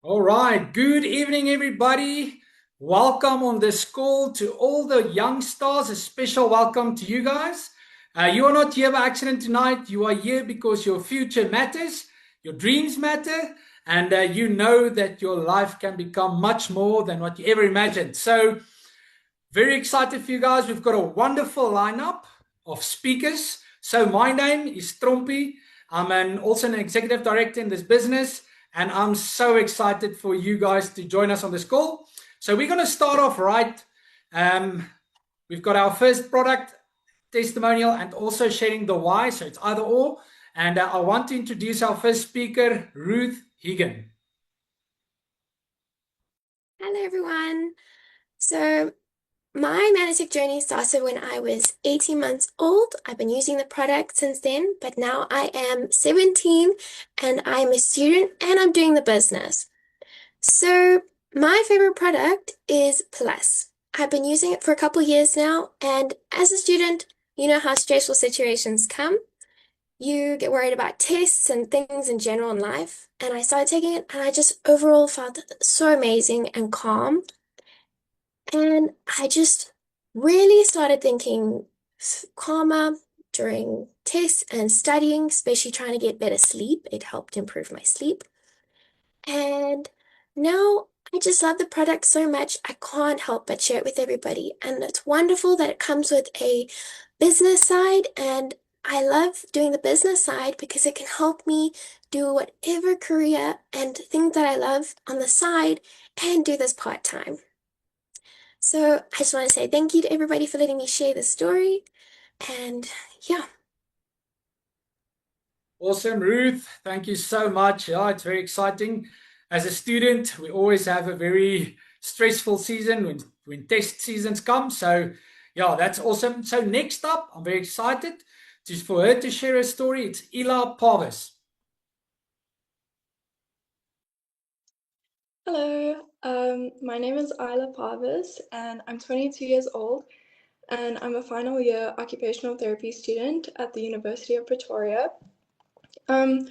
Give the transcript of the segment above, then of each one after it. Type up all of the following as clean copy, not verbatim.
All right. Good evening, everybody. Welcome on this call to all the young stars. A special welcome to you guys. You are not here by accident tonight. You are here because your future matters, your dreams matter, and you know that your life can become much more than what you ever imagined. So, very excited for you guys. We've got a wonderful lineup of speakers. So my name is Trompie. Also an executive director in this business, and I'm so excited for you guys to join us on this call. So we're going to start off right. Um, we've got our first product testimonial and also sharing the why. So it's either or. And I want to introduce our first speaker, Ruth Higgin. Hello, everyone. So, my Manatech journey started when I was 18 months old. I've been using the product since then, but now I am 17 and I'm a student and I'm doing the business. So, my favorite product is Plus. I've been using it for a couple years now, and as a student, you know how stressful situations come. You get worried about tests and things in general in life. And I started taking it, and I just overall felt so amazing and calm. And I just really started thinking calmer during tests and studying, especially trying to get better sleep. It helped improve my sleep. And now I just love the product so much, I can't help but share it with everybody. And it's wonderful that it comes with a business side. And I love doing the business side because it can help me do whatever career and things that I love on the side and do this part time. So I just want to say thank you to everybody for letting me share this story. And yeah. Awesome, Ruth. Thank you so much. Yeah, it's very exciting. As a student, we always have a very stressful season when test seasons come. So, yeah, that's awesome. So, next up, I'm very excited just for her to share a story. It's Ila Parvis. Hello, my name is Isla Parvis and I'm 22 years old and I'm a final year occupational therapy student at the University of Pretoria. Um,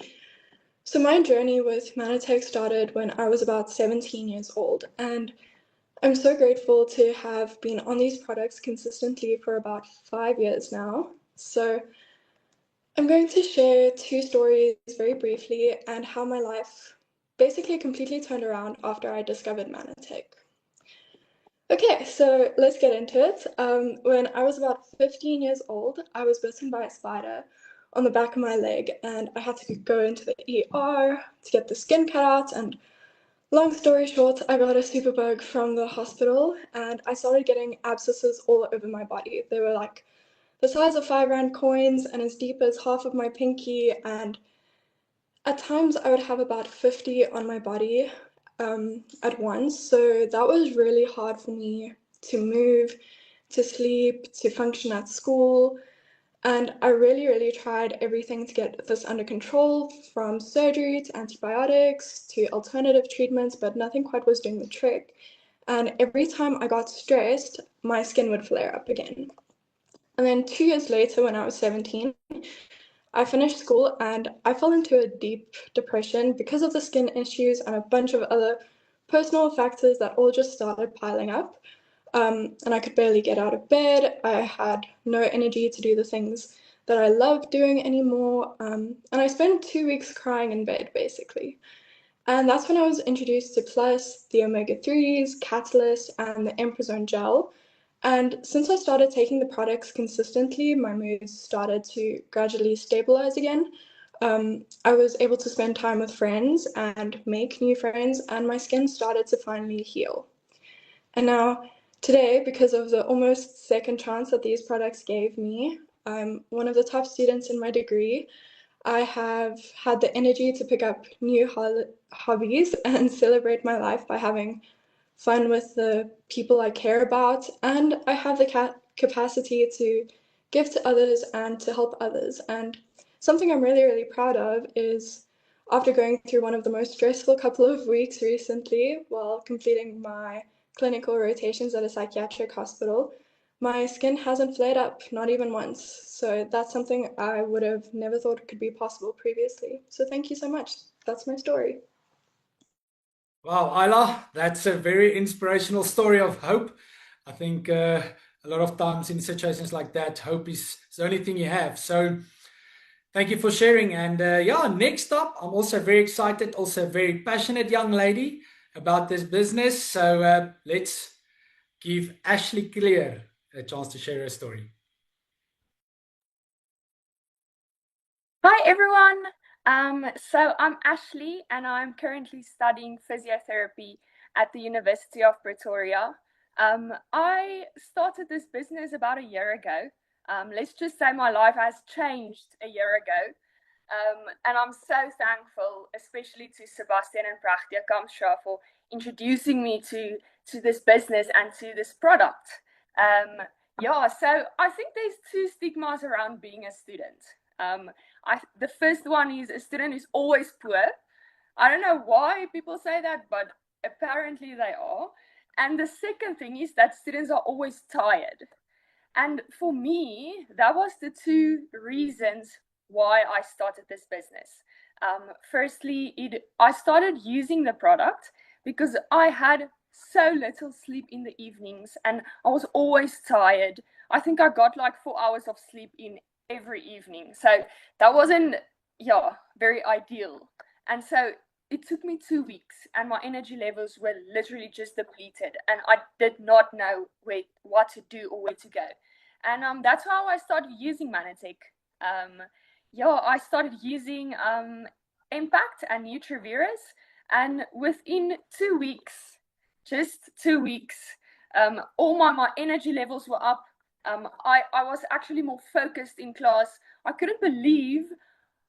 so my journey with Manatech started when I was about 17 years old, and I'm so grateful to have been on these products consistently for about 5 years now. So I'm going to share two stories very briefly and how my life basically completely turned around after I discovered Manatech. Okay, so let's get into it. When I was about 15 years old, I was bitten by a spider on the back of my leg, and I had to go into the ER to get the skin cut out. And long story short, I got a superbug from the hospital, and I started getting abscesses all over my body. They were like the size of 5 rand coins and as deep as half of my pinky, and at times I would have about 50 on my body at once. So that was really hard for me to move, to sleep, to function at school. And I really, really tried everything to get this under control, from surgery to antibiotics to alternative treatments, but nothing quite was doing the trick. And every time I got stressed, my skin would flare up again. And then 2 years later, when I was 17, I finished school and I fell into a deep depression because of the skin issues and a bunch of other personal factors that all just started piling up. And I could barely get out of bed. I had no energy to do the things that I loved doing anymore. And I spent 2 weeks crying in bed, basically. And that's when I was introduced to Plus, the omega-3s, Catalyst, and the Emprozone gel. And since I started taking the products consistently, my mood started to gradually stabilize again. I was able to spend time with friends and make new friends, and my skin started to finally heal. And now, today, because of the almost second chance that these products gave me, I'm one of the top students in my degree. I have had the energy to pick up new hobbies and celebrate my life by having fun with the people I care about, and I have the capacity to give to others and to help others. And something I'm really, really proud of is after going through one of the most stressful couple of weeks recently while completing my clinical rotations at a psychiatric hospital, my skin hasn't flared up, not even once. So that's something I would have never thought could be possible previously. So thank you so much. That's my story. Wow, Ayla, that's a very inspirational story of hope. I think a lot of times in situations like that, hope is the only thing you have. So thank you for sharing. And yeah, next up, I'm also very excited, also a very passionate young lady about this business. So let's give Ashley Clear a chance to share her story. Hi everyone. So I'm Ashley and I'm currently studying physiotherapy at the University of Pretoria. I started this business about a year ago. Let's just say my life has changed a year ago. And I'm so thankful, especially to Sebastian and Prachtia Kamstra for introducing me to this business and to this product. Yeah, so I think there's two stigmas around being a student. The first one is a student is always poor. I don't know why people say that, but apparently they are. And the second thing is that students are always tired. And for me, that was the two reasons why I started this business. Firstly, I started using the product because I had so little sleep in the evenings and I was always tired. I think I got like 4 hours of sleep in every evening. So that wasn't, yeah, very ideal. And so it took me 2 weeks and my energy levels were literally just depleted and I did not know what to do or where to go. And that's how I started using Manatech. Yeah, I started using Impact and Nutrivirus, and within 2 weeks, just 2 weeks, all my energy levels were up. I was actually more focused in class. I couldn't believe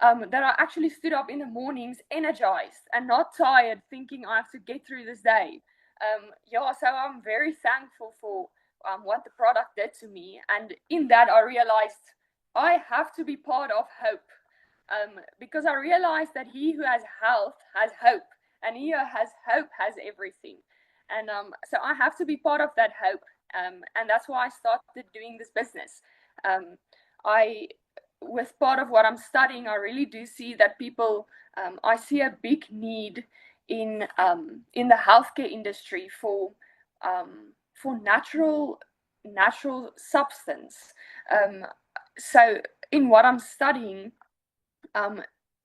that I actually stood up in the mornings energized and not tired, thinking I have to get through this day. Yeah, so I'm very thankful for what the product did to me. And in that, I realized I have to be part of hope, because I realized that he who has health has hope, and he who has hope has everything. And so I have to be part of that hope. And that's why I started doing this business. I With part of what I'm studying, I really do see that people, I see a big need in the healthcare industry for natural substance. So in what I'm studying,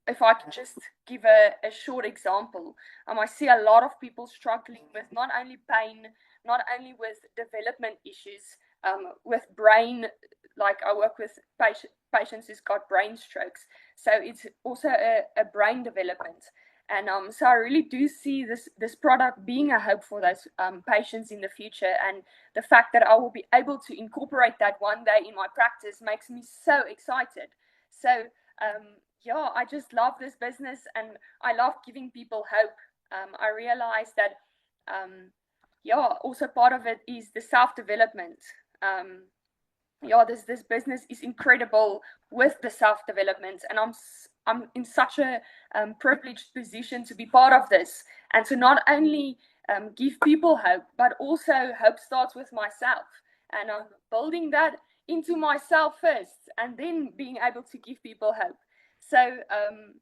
if I could just give a short example, I see a lot of people struggling with not only pain, not only with development issues, with brain, like I work with patients who's got brain strokes. So it's also a brain development. And so I really do see this product being a hope for those patients in the future. And the fact that I will be able to incorporate that one day in my practice makes me so excited. So yeah, I just love this business and I love giving people hope. I realize that, yeah, also part of it is the self-development. Yeah, this business is incredible with the self-development, and I'm in such a privileged position to be part of this and to not only give people hope, but also hope starts with myself, and I'm building that into myself first, and then being able to give people hope. So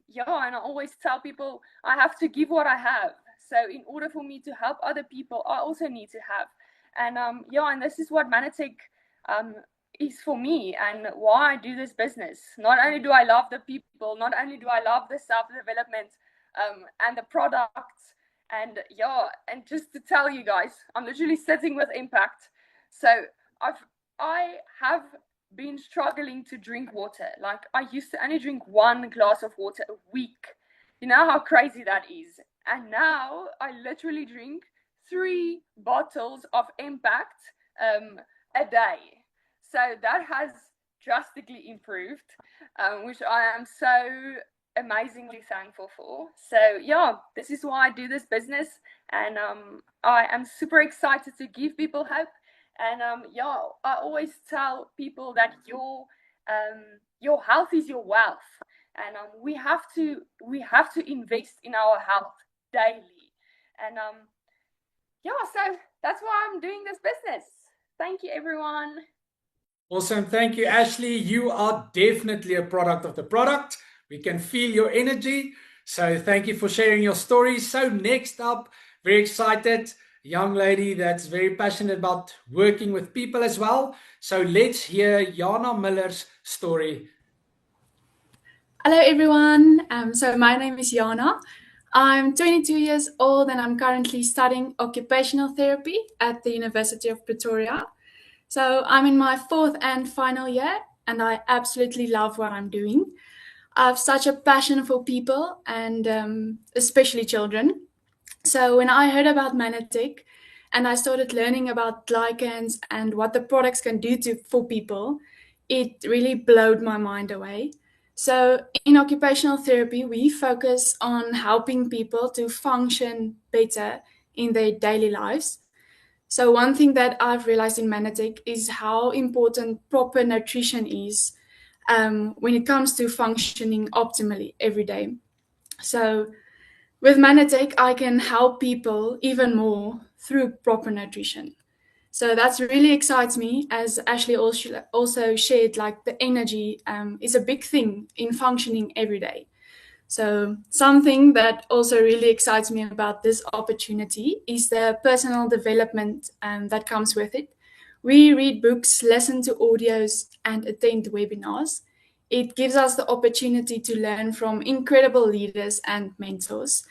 yeah, and I always tell people I have to give what I have. So in order for me to help other people, I also need to have. And yeah, and this is what Manatech is for me and why I do this business. Not only do I love the people, not only do I love the self-development and the products, and yeah, and just to tell you guys, I'm literally sitting with Impact. So I have been struggling to drink water. Like I used to only drink 1 glass of water a week. You know how crazy that is. And now I literally drink 3 bottles of Impact a day. So that has drastically improved, which I am so amazingly thankful for. So yeah, this is why I do this business, and I am super excited to give people hope. And yeah, I always tell people that your health is your wealth, and we have to invest in our health daily. And yeah, so that's why I'm doing this business. Thank you, everyone. Awesome. Thank you, Ashley. You are definitely a product of the product. We can feel your energy. So thank you for sharing your story. So next up, very excited. Young lady that's very passionate about working with people as well. So let's hear Jana Miller's story. Hello everyone. So my name is Jana. I'm 22 years old and I'm currently studying occupational therapy at the University of Pretoria. So I'm in my fourth and final year and I absolutely love what I'm doing. I have such a passion for people and especially children. So when I heard about Manatech and I started learning about glycans and what the products can do for people, it really blowed my mind away. So in occupational therapy, we focus on helping people to function better in their daily lives. So one thing that I've realized in Manatech is how important proper nutrition is when it comes to functioning optimally every day. So with Manatech, I can help people even more through proper nutrition. So that's really excites me, as Ashley also shared, like the energy is a big thing in functioning every day. So something that also really excites me about this opportunity is the personal development that comes with it. We read books, listen to audios, and attend webinars. It gives us the opportunity to learn from incredible leaders and mentors.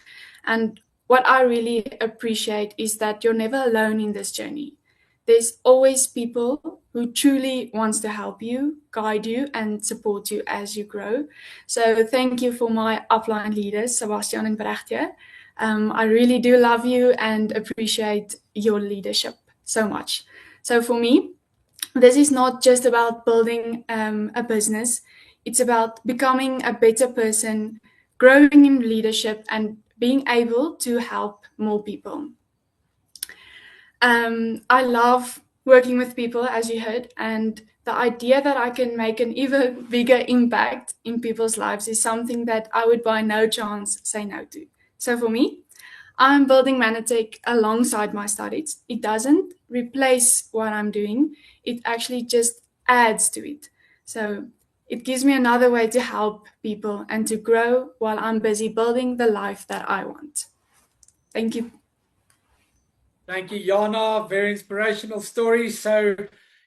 And what I really appreciate is that you're never alone in this journey. There's always people who truly wants to help you, guide you, and support you as you grow. So thank you for my upline leaders, Sebastian and Brechtje. I really do love you and appreciate your leadership so much. So for me, this is not just about building a business. It's about becoming a better person, growing in leadership, and being able to help more people. I love working with people, as you heard, and the idea that I can make an even bigger impact in people's lives is something that I would by no chance say no to. So for me, I'm building Manatech alongside my studies. It doesn't replace what I'm doing. It actually just adds to it. So it gives me another way to help people and to grow while I'm busy building the life that I want. Thank you. Thank you, Jana. Very inspirational story. So,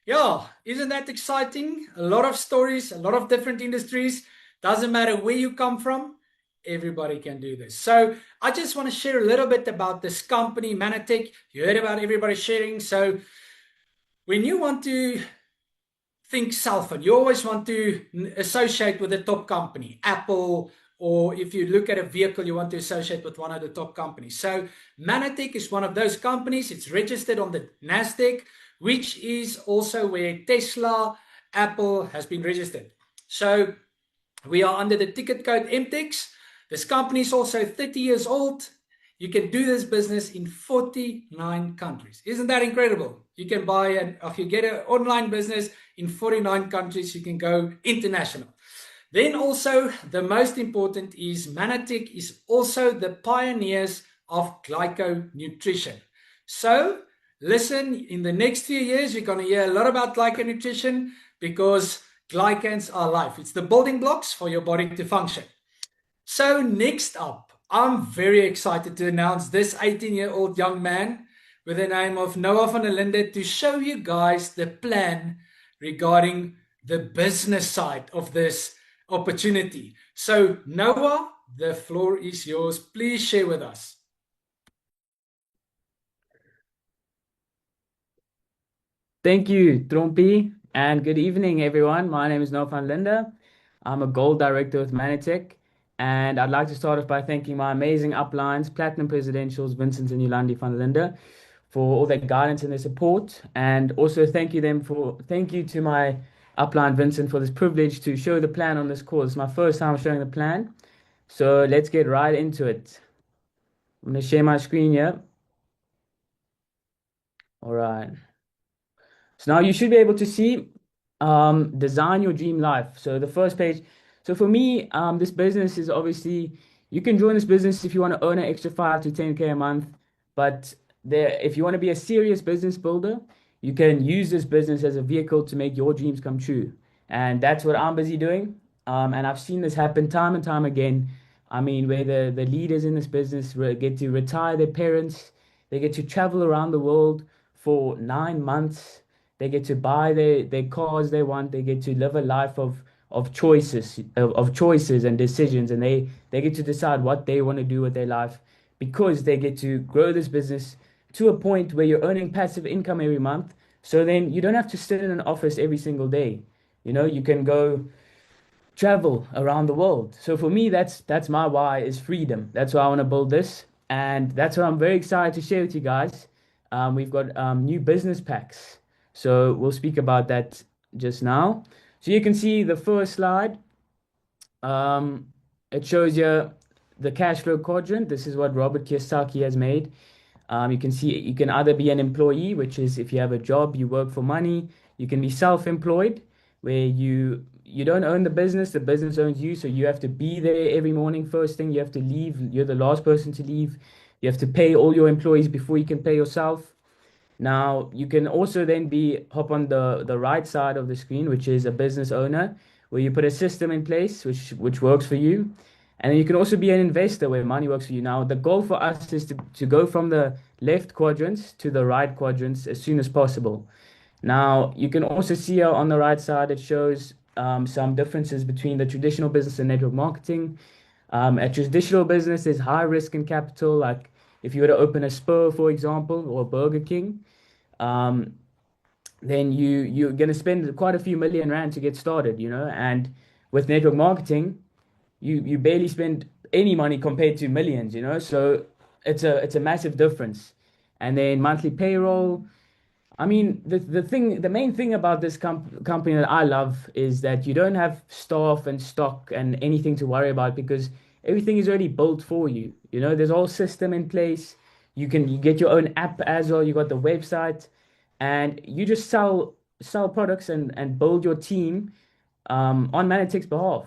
yeah, isn't that exciting? A lot of stories, a lot of different industries. Doesn't matter where you come from, everybody can do this. So, I just want to share a little bit about this company, Manatech. You heard about everybody sharing. So, when you want to think cell phone, you always want to associate with the top company, Apple, or if you look at a vehicle, you want to associate with one of the top companies. So Manatech is one of those companies. It's registered on the NASDAQ, which is also where Tesla, Apple has been registered. So we are under the ticket code MTEX. This company is also 30 years old. You can do this business in 49 countries. Isn't that incredible? You can if you get an online business in 49 countries, you can go international. Then also, the most important is Manatech is also the pioneers of Glyconutrition. So, listen, in the next few years, you're going to hear a lot about Glyconutrition because glycans are life. It's the building blocks for your body to function. So next up, I'm very excited to announce this 18-year-old young man with the name of Noah van der Linde to show you guys the plan regarding the business side of this opportunity. So Noah, the floor is yours. Please share with us. Thank you, Trompi, and good evening, everyone. My name is Noah van Linde. I'm a gold director with Manatech, and I'd like to start off by thanking my amazing uplines, Platinum Presidentials, Vincent and Yolandi van Linde, for all their guidance and their support, and also thank you to my upline Vincent for this privilege to show the plan on this course. It's my first time showing the plan, so let's get right into it. I'm going to share my screen here. All right. So now you should be able to see design your dream life. So the first page. So for me, this business is obviously, you can join this business if you want to earn an extra 5 to 10K a month. But if you want to be a serious business builder, you can use this business as a vehicle to make your dreams come true. And that's what I'm busy doing. And I've seen this happen time and time again. I mean, where the leaders in this business get to retire their parents They get to travel around the world for 9 months. They get to buy their cars they want. They get to live a life of choices and decisions, and they get to decide what they want to do with their life because they get to grow this business to a point where you're earning passive income every month. So then you don't have to sit in an office every single day. You can go travel around the world. So for me, that's my why is freedom. That's why I want to build this, and that's what I'm very excited to share with you guys. We've got new business packs, so we'll speak about that just now. So you can see the first slide. It shows you the cash flow quadrant. This is what Robert Kiyosaki has made. You can see you can either be an employee, which is if you have a job, you work for money. You can be self-employed, where you don't own the business owns you, so you have to be there every morning. First thing, you have to leave. You're the last person to leave. You have to pay all your employees before you can pay yourself. Now, you can also then hop on the right side of the screen, which is a business owner, where you put a system in place which works for you. And then you can also be an investor where money works for you. Now, the goal for us is to go from the left quadrants to the right quadrants as soon as possible. Now, you can also see here on the right side, it shows some differences between the traditional business and network marketing. A traditional business is high risk and capital, like if you were to open a Spur, for example, or Burger King, then you're going to spend quite a few million rand to get started, and with network marketing, you barely spend any money compared to millions, so it's a massive difference. And then monthly payroll. I mean, the main thing about this company that I love is that you don't have staff and stock and anything to worry about because everything is already built for you. There's a whole system in place. You get your own app as well. You got the website, and you just sell products and build your team on Manitech's behalf.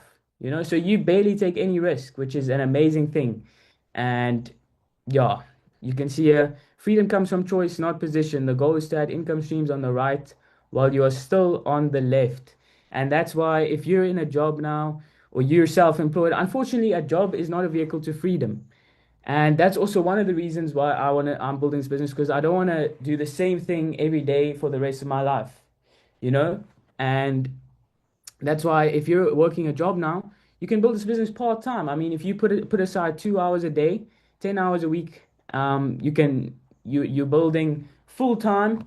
So you barely take any risk, which is an amazing thing. And yeah, you can see here, freedom comes from choice, not position. The goal is to add income streams on the right while you are still on the left. And that's why if you're in a job now or you're self-employed, unfortunately, a job is not a vehicle to freedom. And that's also one of the reasons why I'm building this business, because I don't want to do the same thing every day for the rest of my life, And that's why if you're working a job now, you can build this business part-time. I mean, if you put aside 2 hours a day, 10 hours a week, you're building full-time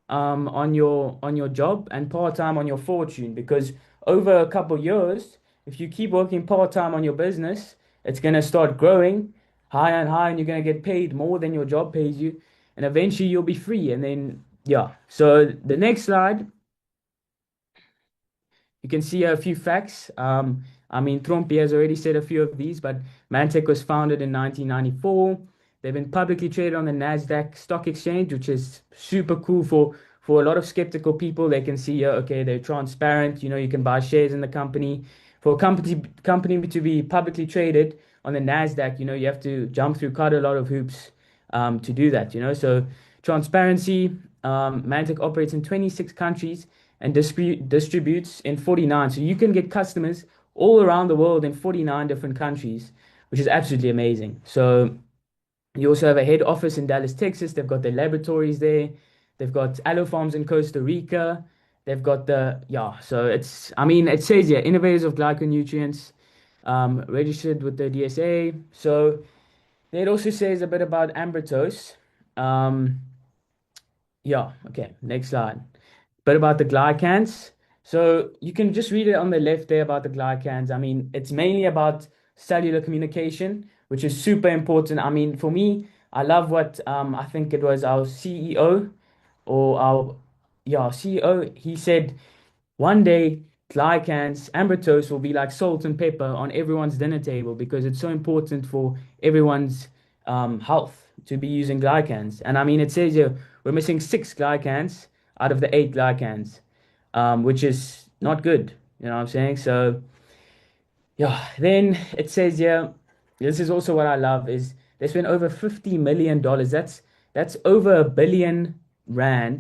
on your job and part-time on your fortune, because over a couple years, if you keep working part-time on your business, it's going to start growing higher and higher, and you're going to get paid more than your job pays you, and eventually you'll be free. And then so the next slide, you can see a few facts. I mean, Trompi has already said a few of these, but Manitech was founded in 1994. They've been publicly traded on the NASDAQ stock exchange, which is super cool for a lot of skeptical people. They can see, okay, they're transparent. You can buy shares in the company. For a company to be publicly traded on the NASDAQ, you have to jump through quite a lot of hoops to do that, So transparency, Manitech operates in 26 countries and distributes in 49. So you can get customers all around the world in 49 different countries, which is absolutely amazing. So you also have a head office in Dallas, Texas. They've got their laboratories there. They've got aloe farms in Costa Rica. They've got so it says here, innovators of glyconutrients, registered with the DSA. So it also says a bit about ambrotose. Okay, next slide. Bit about the glycans. So you can just read it on the left there about the glycans. I mean, it's mainly about cellular communication, which is super important. I mean, for me, I love what I think it was our CEO or our CEO. He said one day glycans, ambrotose will be like salt and pepper on everyone's dinner table because it's so important for everyone's health to be using glycans. And I mean, it says here we're missing 6 glycans out of the 8 glycans, which is not good. You know what I'm saying? So then it says here, this is also what I love, is they spent over $50 million. That's over $1 billion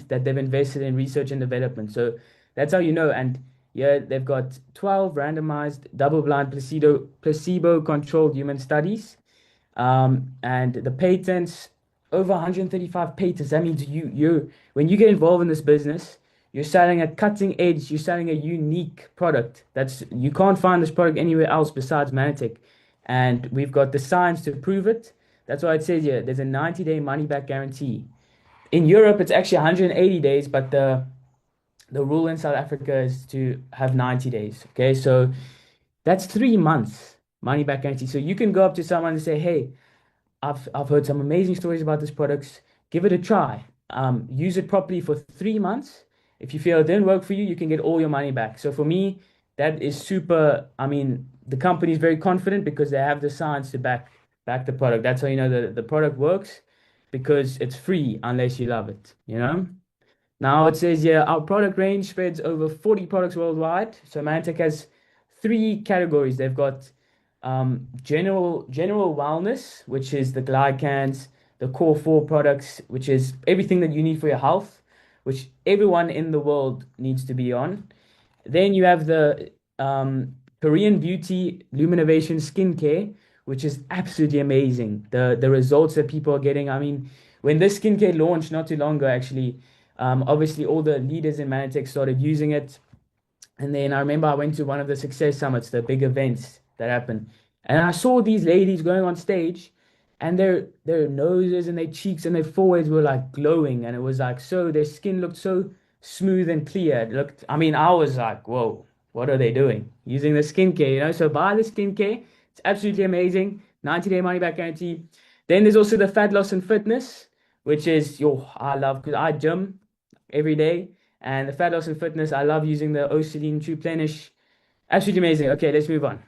that they've invested in research and development. So that's how you know. And they've got 12 randomized, double-blind, placebo-controlled human studies. And the patents over 135 patents. That means you when you get involved in this business, you're selling a cutting edge, you're selling a unique product. That's you can't find this product anywhere else besides Manitech. And we've got the science to prove it. That's why it says here there's a 90-day money back guarantee. In Europe, it's actually 180 days, but the rule in South Africa is to have 90 days. Okay, so that's 3 months money back guarantee. So you can go up to someone and say, hey, I've heard some amazing stories about this products. Give it a try. Use it properly for 3 months. If you feel it didn't work for you, you can get all your money back. So for me, that is super. I mean, the company is very confident because they have the science to back the product. That's how you know the product works because it's free unless you love it, you know? Now it says here our product range spreads over 40 products worldwide. So Manitech has three categories. They've got general wellness, which is the glycans, the core four products, which is everything that you need for your health, which everyone in the world needs to be on. Then you have the Korean Beauty Luminovation Skincare, which is absolutely amazing. The results that people are getting. I mean, when this skincare launched not too long ago, actually, obviously all the leaders in Manitech started using it. And then I remember I went to one of the success summits, the big events that happen, and I saw these ladies going on stage, and their noses and their cheeks and their foreheads were like glowing, and it was like so their skin looked so smooth and clear. It looked, I mean, I was like, whoa, what are they doing? Using the skincare, you know? So buy the skincare. It's absolutely amazing. 90-day money back guarantee. Then there's also the fat loss and fitness, which is I love because I gym every day. And the fat loss and fitness, I love using the Oceline True Plenish. Absolutely amazing. Okay, let's move on.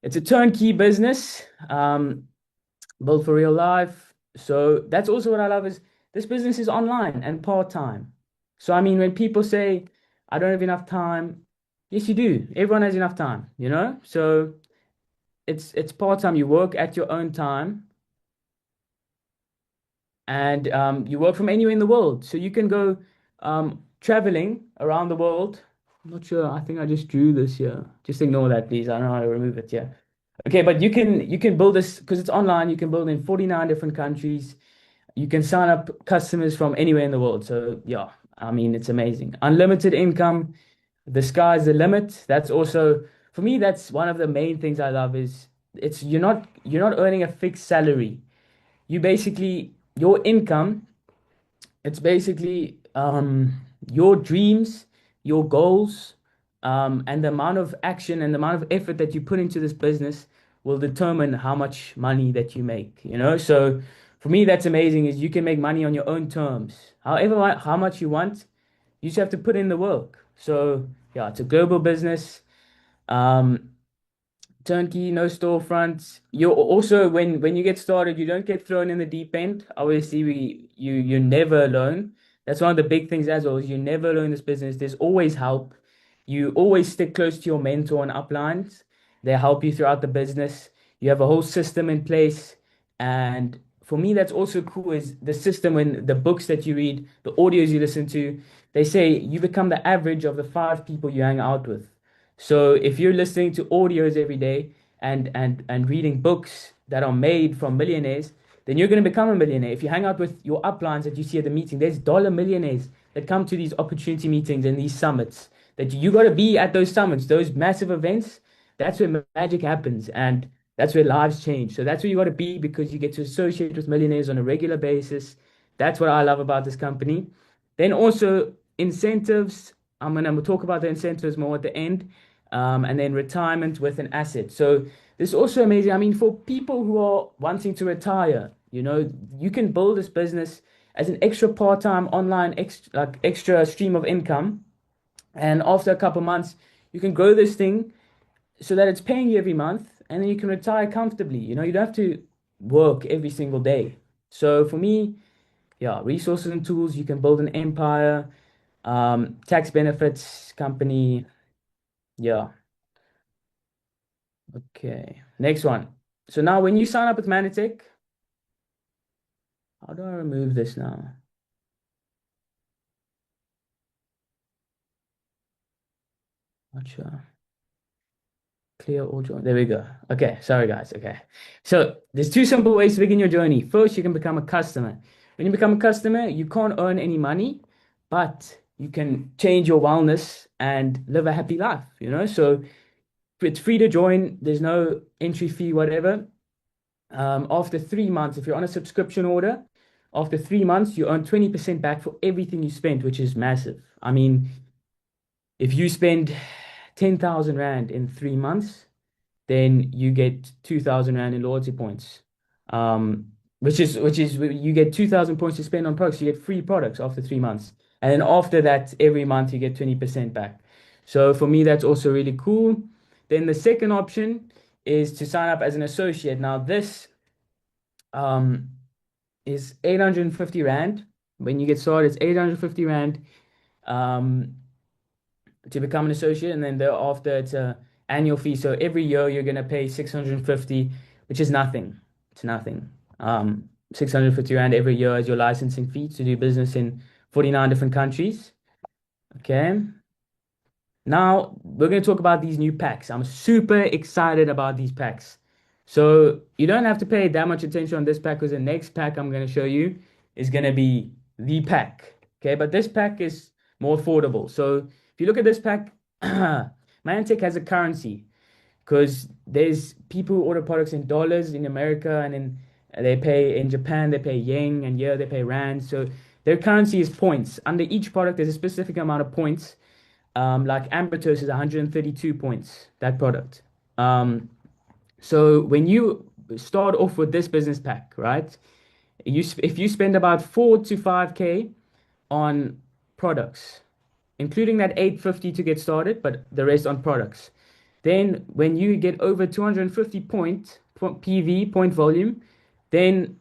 It's a turnkey business, built for real life. So that's also what I love is this business is online and part-time. So I mean, when people say I don't have enough time, yes, you do. Everyone has enough time, you know? So it's part-time. You work at your own time and you work from anywhere in the world. So you can go traveling around the world. I'm not sure. I think I just drew this here. Just ignore that, please. I don't know how to remove it. Yeah. Okay, but you can build this because it's online. You can build in 49 different countries. You can sign up customers from anywhere in the world. So yeah, I mean it's amazing. Unlimited income. The sky's the limit. That's also for me. That's one of the main things I love is it's you're not earning a fixed salary. You basically your income, it's basically your dreams, your goals, and the amount of action and the amount of effort that you put into this business will determine how much money that you make, you know? So for me, that's amazing is you can make money on your own terms. However, how much you want, you just have to put in the work. So yeah, it's a global business. Um, Turnkey, no storefronts. You also when you get started, you don't get thrown in the deep end. Obviously, you're never alone. That's one of the big things as well, is you're never alone in this business. There's always help. You always stick close to your mentor and uplines. They help you throughout the business. You have a whole system in place. And for me, that's also cool is the system when the books that you read, the audios you listen to, they say you become the average of the five people you hang out with. So if you're listening to audios every day and reading books that are made from millionaires, then you're going to become a millionaire. If you hang out with your uplines that you see at the meeting, there's dollar millionaires that come to these opportunity meetings and these summits. That you got to be at those summits, those massive events. That's where magic happens, and that's where lives change. So that's where you got to be because you get to associate with millionaires on a regular basis. That's what I love about this company. Then also incentives. I'm gonna talk about the incentives more at the end, and then retirement with an asset. So this is also amazing. I mean, for people who are wanting to retire, you know, you can build this business as an extra part-time online extra stream of income, and after a couple months, you can grow this thing so that it's paying you every month, and then you can retire comfortably. You know, you don't have to work every single day. So for me, yeah, resources and tools, you can build an empire, tax benefits company. Yeah. Okay. Next one. So now when you sign up with Manitech, how do I remove this now? Not sure. Clear all journey. There we go. Okay, sorry guys. Okay. So there's two simple ways to begin your journey. First, you can become a customer. When you become a customer, you can't earn any money, but you can change your wellness and live a happy life, you know? So it's free to join. There's no entry fee, whatever. After 3 months, if you're on a subscription order, after 3 months, you earn 20% back for everything you spent, which is massive. I mean, if you spend 10,000 Rand in 3 months, then you get 2,000 Rand in loyalty points. Which is you get 2,000 points to spend on products. You get free products after 3 months. And then after that, every month you get 20% back. So for me, that's also really cool. Then the second option is to sign up as an associate. Now this is 850 Rand. When you get started, it's 850 Rand to become an associate, and then thereafter it's a annual fee. So every year you're gonna pay 650, which is nothing. It's nothing. 650 Rand every year as your licensing fee to do business in 49 different countries. Okay. Now we're going to talk about these new packs. I'm super excited about these packs. So you don't have to pay that much attention on this pack because the next pack I'm going to show you is going to be the pack. Okay, but this pack is more affordable. So if you look at this pack, Manitech has a currency because there's people who order products in dollars in America, and then they pay in Japan, they pay yen, and here they pay rand. So their currency is points. Under each product, there's a specific amount of points. Like Ambertos is 132 points, that product. So when you start off with this business pack, right? If you spend about 4 to 5K on products, including that 850 to get started, but the rest on products. Then when you get over 250 point PV, point volume, then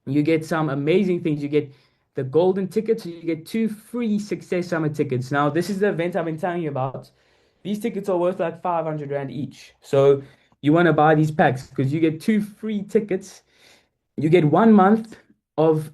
you get some amazing things. You get the golden tickets, you get 2 free Success Summit tickets. Now, this is the event I've been telling you about. These tickets are worth like 500 Rand each. So you want to buy these packs because you get 2 free tickets. You get 1 month of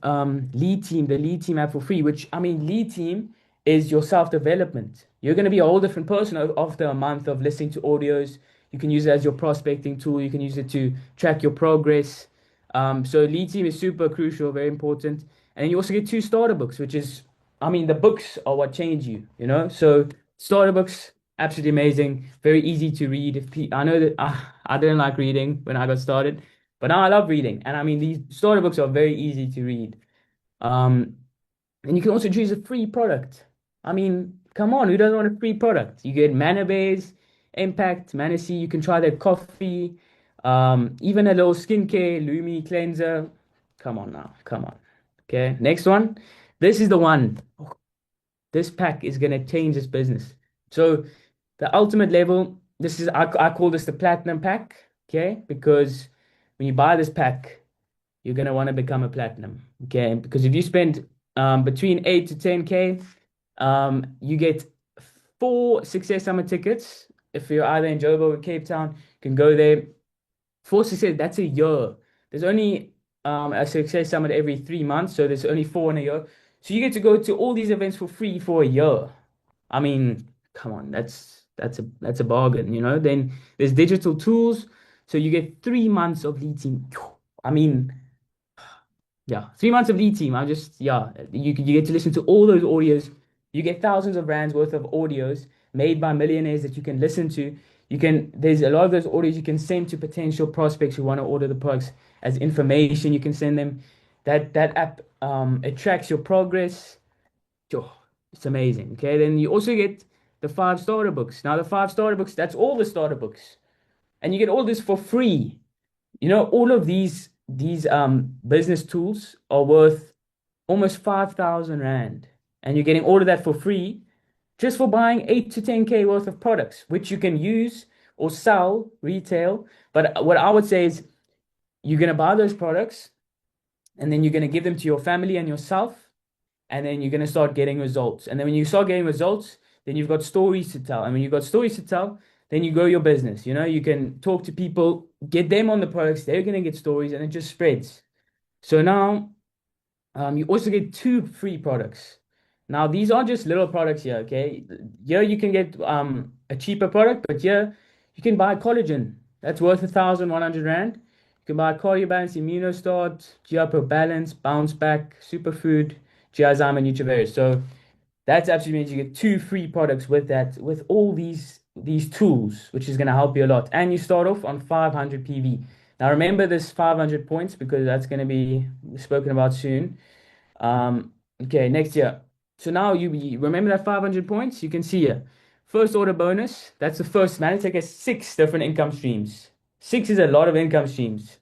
Lead Team, the Lead Team app for free, which, I mean, Lead Team is your self-development. You're going to be a whole different person after a month of listening to audios. You can use it as your prospecting tool. You can use it to track your progress. So Lead Team is super crucial, very important. And then you also get 2 starter books, which is, I mean, the books are what change you, you know? So starter books, absolutely amazing, very easy to read. I know that I didn't like reading when I got started, but now I love reading. And I mean, these starter books are very easy to read. And you can also choose a free product. I mean, come on, who doesn't want a free product? You get Manabase, Impact, Manasee. You can try their coffee, even a little skincare, Lumi cleanser. Come on now, come on. Okay, next one. This is the one. This pack is gonna change this business. So the ultimate level, this is I call this the platinum pack, okay? Because when you buy this pack, you're gonna want to become a platinum, okay? Because if you spend between 8 to 10K, you get 4 Success Summit tickets. If you're either in Joburg or Cape Town, you can go there. 4 Success, that's a year. There's only a Success Summit every 3 months, so there's only 4 in a year. So you get to go to all these events for free for a year. I mean, come on, that's a bargain, you know? Then there's digital tools, so you get 3 months of Lead Team. I mean, yeah, 3 months of Lead Team. You get to listen to all those audios. You get thousands of rands worth of audios made by millionaires that you can listen to. There's a lot of those audios you can send to potential prospects who want to order the products as information. You can send them that app. It tracks your progress. Oh, it's amazing. Okay, then you also get the 5 starter books. Now the 5 starter books, that's all the starter books, and you get all this for free. You know, all of these business tools are worth almost 5,000 Rand, and you're getting all of that for free just for buying 8 to 10K worth of products, which you can use or sell retail. But what I would say is you're going to buy those products and then you're going to give them to your family and yourself, and then you're going to start getting results. And then when you start getting results, then you've got stories to tell. And when you've got stories to tell, then you grow your business. You know, you can talk to people, get them on the products, they're going to get stories, and it just spreads. So now you also get 2 free products. Now, these aren't just little products here, okay? Here you can get a cheaper product, but here You can buy collagen. That's worth 1,100 Rand. You can buy Cardio Balance, Immunostart, GI Pro Balance, Bounce Back, Superfood, GI and Nutrivaris. So that's absolutely means you get 2 free products with that, with all these tools, which is going to help you a lot. And you start off on 500 PV. Now remember this 500 points because that's going to be spoken about soon. Okay, next year. So now you remember that 500 points? You can see here. First order bonus, that's the first man. It's like 6 different income streams. 6 is a lot of income streams.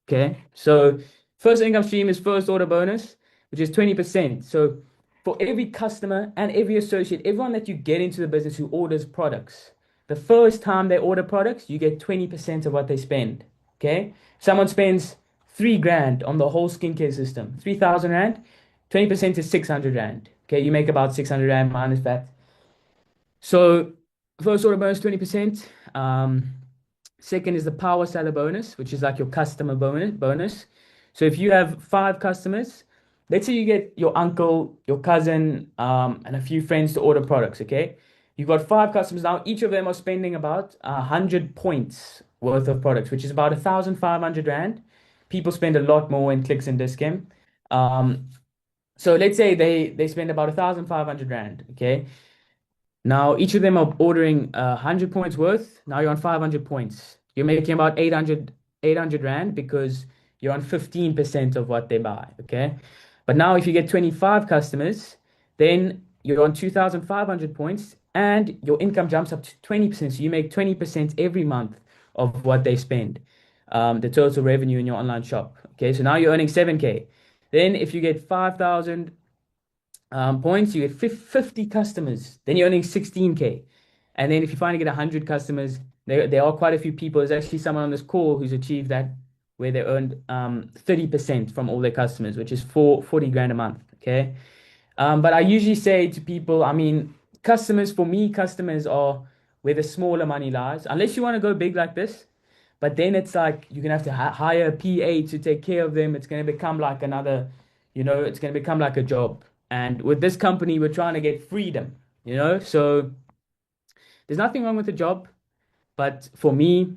Okay, so first income stream is first order bonus, which is 20%. So for every customer and every associate, everyone that you get into the business who orders products, the first time they order products, you get 20% of what they spend. Okay, someone spends 3 grand on the whole skincare system, 3,000 Rand, 20% is 600 Rand. Okay, you make about 600 Rand minus that. So first order bonus 20%. Second is the power seller bonus, which is like your customer bonus. So if you have 5 customers, let's say you get your uncle, your cousin, and a few friends to order products, okay? You've got 5 customers now. Each of them are spending about 100 points worth of products, which is about 1,500 Rand. People spend a lot more in clicks and discount. So let's say they spend about 1,500 Rand, okay? Now each of them are ordering 100 points worth. Now you're on 500 points. You're making about 800 Rand because you're on 15% of what they buy, okay? But now if you get 25 customers, then you're on 2,500 points and your income jumps up to 20%. So you make 20% every month of what they spend, the total revenue in your online shop. Okay, so now you're earning 7K. Then if you get 5,000 points, you get 50 customers, then you're earning 16K. And then if you finally get 100 customers, there are quite a few people. There's actually someone on this call who's achieved that, where they earned 30% from all their customers, which is 40 grand a month. Okay. But I usually say to people, I mean, customers, for me, customers are where the smaller money lies, unless you want to go big like this. But then it's like you're gonna have to hire a PA to take care of them. It's gonna become like another, it's gonna become like a job. And with this company, we're trying to get freedom, So there's nothing wrong with the job, but for me,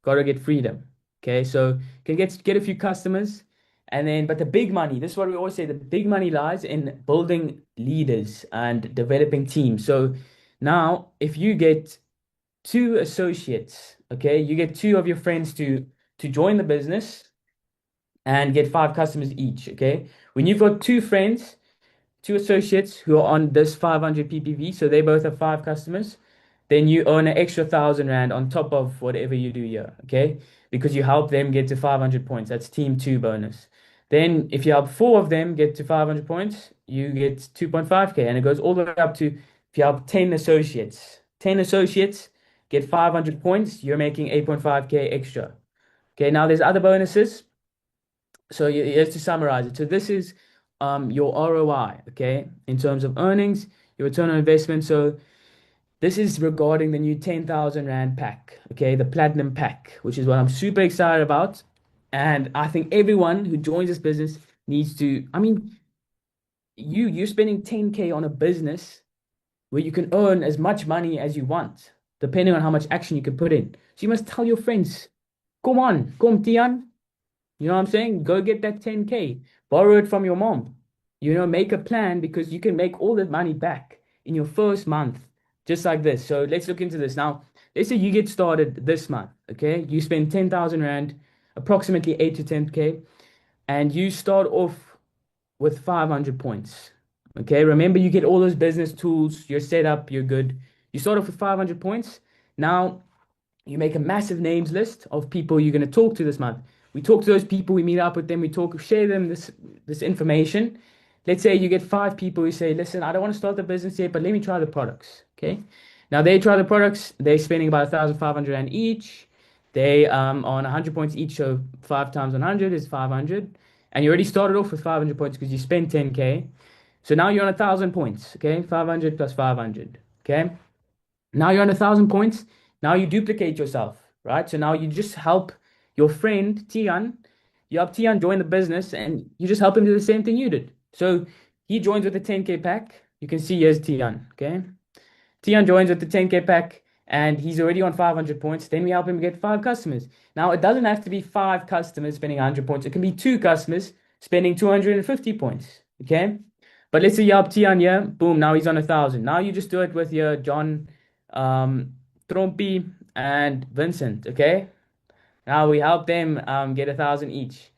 gotta get freedom. Okay, so can get a few customers, and then but the big money, this is what we always say, the big money lies in building leaders and developing teams. So now if you get 2 associates, okay, you get 2 of your friends to join the business and get 5 customers each. Okay, when you've got 2 friends, 2 associates who are on this 500 ppv, so they both have 5 customers, then you earn an extra 1,000 Rand on top of whatever you do here, okay? Because you help them get to 500 points. That's team 2 bonus. Then if you help 4 of them get to 500 points, you get 2.5K, and it goes all the way up to, if you help 10 associates, 10 associates get 500 points, you're making 8.5K extra. Okay, now there's other bonuses. So you have to summarize it. So this is your ROI, okay, in terms of earnings, your return on investment. So this is regarding the new 10,000 Rand pack, okay, the platinum pack, which is what I'm super excited about. And I think everyone who joins this business needs to, I mean, you're spending 10K on a business where you can earn as much money as you want, depending on how much action you can put in. So you must tell your friends, come on, come Tian. You know what I'm saying? Go get that 10K, borrow it from your mom, make a plan, because you can make all that money back in your first month, just like this. So let's look into this. Now, let's say you get started this month, okay? You spend 10,000 Rand, approximately 8 to 10K, and you start off with 500 points, okay? Remember, you get all those business tools, you're set up, you're good. You start off with 500 points. Now, you make a massive names list of people you're going to talk to this month. We talk to those people, we meet up with them, share them this information. Let's say you get 5 people who say, listen, I don't want to start the business yet, but let me try the products, okay? Now they try the products, they're spending about 1,500 Rand each. They on 100 points each, so 5 times 100 is 500. And you already started off with 500 points because you spent 10K. So now you're on 1,000 points, okay? 500 plus 500, okay? Now you're on 1,000 points. Now you duplicate yourself, right? So now you just help your friend, Tian. You help Tian join the business, and you just help him do the same thing you did. So he joins with the 10K pack. You can see here's Tian, okay? Tian joins with the 10K pack, and he's already on 500 points. Then we help him get 5 customers. Now, it doesn't have to be 5 customers spending 100 points. It can be 2 customers spending 250 points. Okay. But let's say you help Tian here, boom, now he's on 1,000. Now you just do it with your John, Trompi, and Vincent. Okay. Now we help them get 1,000 each.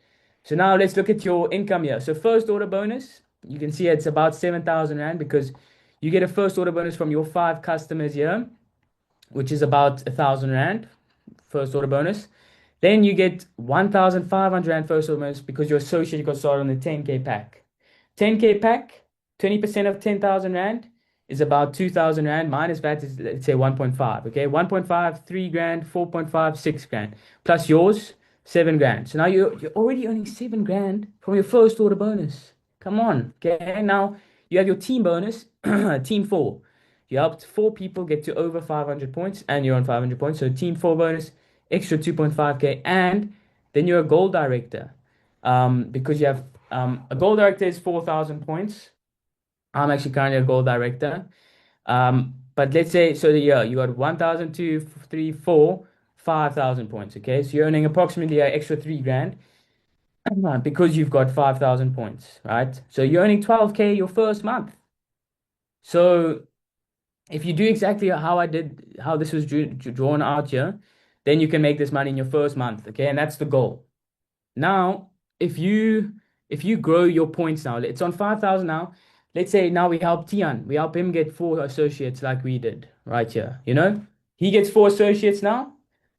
So now let's look at your income here. So first order bonus, you can see it's about 7,000 Rand because you get a first order bonus from your 5 customers here, which is about 1,000 Rand, first order bonus. Then you get 1,500 Rand first order bonus because your associate got started on the 10K pack. 10K pack, 20% of 10,000 Rand is about 2,000 Rand. Minus VAT is, let's say, 1.5. Okay, 1.5, 3 grand, 4.5, 6 grand. Plus yours, 7 grand. So now you're already earning 7 grand from your first order bonus. Come on. Okay, now you have your team bonus, team 4. You helped 4 people get to over 500 points and you're on 500 points. So team 4 bonus, extra 2.5K. And then you're a gold director because you have a gold director is 4,000 points. I'm actually currently a gold director. But let's say, so yeah, you got 1,000, 2, 3, 4, 5,000 points. Okay, so you're earning approximately an extra 3 grand because you've got 5,000 points, right? So you're earning 12K your first month. So if you do exactly how I did, how this was drawn out here, then you can make this money in your first month. Okay, and that's the goal. Now, if you grow your points now, it's on 5,000 now. Let's say now we help Tian. We help him get 4 associates like we did right here. You know, he gets 4 associates now.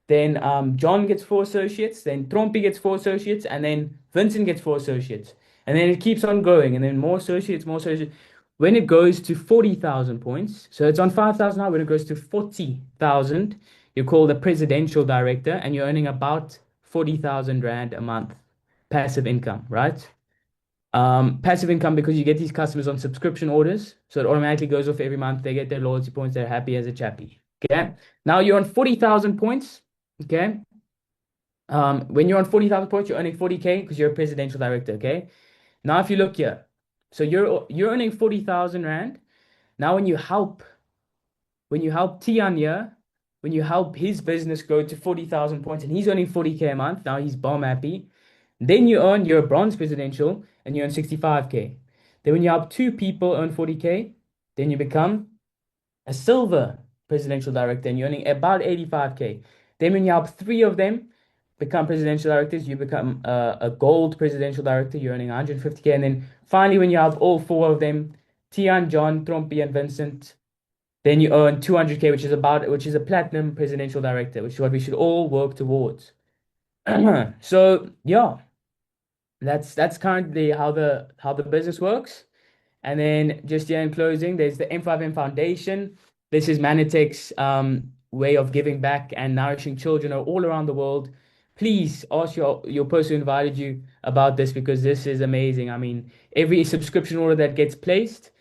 Then John gets 4 associates. Then Trompi gets 4 associates. And then Vincent gets 4 associates. And then it keeps on growing. And then more associates, more associates. When it goes to 40,000 points, so it's on 5,000 now. When it goes to 40,000, you're called a presidential director. And you're earning about 40,000 Rand a month. Passive income, right? Passive income because you get these customers on subscription orders. So it automatically goes off every month. They get their loyalty points. They're happy as a chappy. Okay. Now you're on 40,000 points. Okay. When you're on 40,000 points, you're earning 40K because you're a presidential director. Okay. Now, if you look here, so you're earning 40,000 Rand. Now, when you help Tian here, when you help his business go to 40,000 points and he's earning 40K a month, now he's bomb happy. Then you're a bronze presidential and you earn 65K. Then when you help 2 people earn 40K, then you become a silver presidential director and you're earning about 85K. Then when you help 3 of them become presidential directors, you become a gold presidential director, you're earning 150K. And then finally, when you have all 4 of them, Tian, John, Trompi, and Vincent, then you earn 200K, which is a platinum presidential director, which is what we should all work towards. So yeah, that's currently how the business works. And then just here in closing, there's the M5M Foundation. This is Manitech's way of giving back and nourishing children all around the world. Please ask your person who invited you about this because this is amazing. I mean, every subscription order that gets placed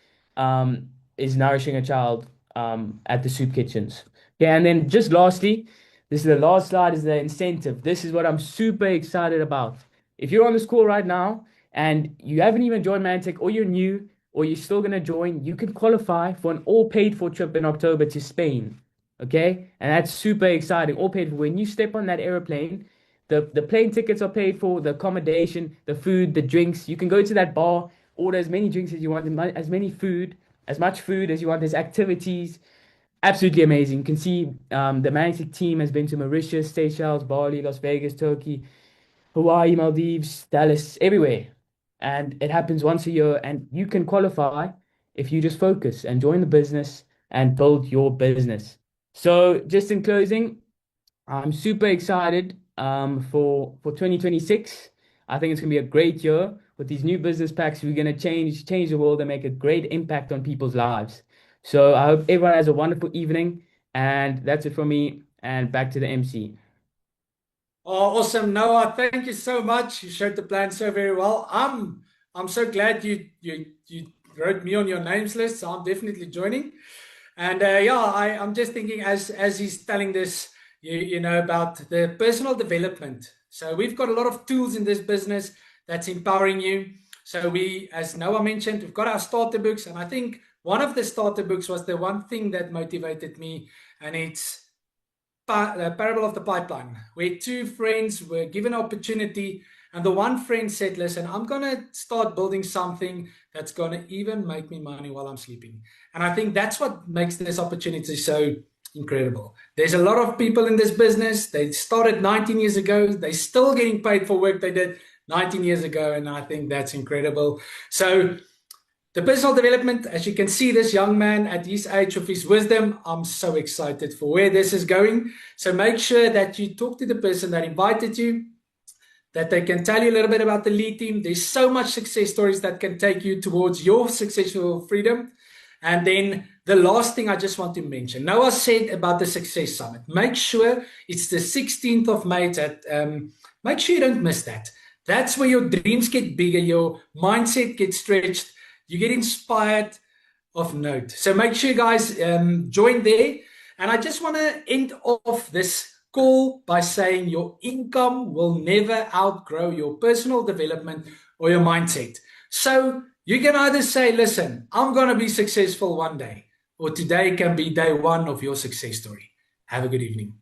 is nourishing a child at the soup kitchens. Yeah, and then just lastly, this is the last slide, is the incentive. This is what I'm super excited about. If you're on this call right now and you haven't even joined Manitech, or you're new, or you're still going to join, you can qualify for an all paid for trip in October to Spain. Okay? And that's super exciting. All paid for. When you step on that airplane, the plane tickets are paid for, the accommodation, the food, the drinks. You can go to that bar, order as many drinks as you want, as much food as you want. There's activities. Absolutely amazing. You can see the Manitech team has been to Mauritius, Seychelles, Bali, Las Vegas, Turkey, Hawaii, Maldives, Dallas, everywhere. And it happens once a year, and you can qualify if you just focus and join the business and build your business. So just in closing, I'm super excited for 2026. I think it's going to be a great year with these new business packs. We're going to change the world and make a great impact on people's lives. So I hope everyone has a wonderful evening, and that's it from me, and back to the MC. Oh, awesome, Noah. Thank you so much. You showed the plan so very well. I'm so glad you wrote me on your names list, so I'm definitely joining. And I'm just thinking as he's telling this, you know, about the personal development. So we've got a lot of tools in this business that's empowering you. So we, as Noah mentioned, we've got our starter books, and I think one of the starter books was the one thing that motivated me and it's the parable of the pipeline, where two friends were given an opportunity, and the one friend said, listen, I'm going to start building something that's going to even make me money while I'm sleeping. And I think that's what makes this opportunity so incredible. There's a lot of people in this business. They started 19 years ago. They're still getting paid for work they did 19 years ago. And I think that's incredible. So the personal development, as you can see, this young man at his age of his wisdom, I'm so excited for where this is going. So make sure that you talk to the person that invited you, that they can tell you a little bit about the lead team. There's so much success stories that can take you towards your successful freedom. And then the last thing I just want to mention, Noah said about the Success Summit. Make sure it's the 16th of May. Make sure you don't miss that. That's where your dreams get bigger, your mindset gets stretched, you get inspired of note. So make sure you guys join there. And I just want to end off this call by saying your income will never outgrow your personal development or your mindset. So you can either say, listen, I'm going to be successful one day, or today can be day one of your success story. Have a good evening.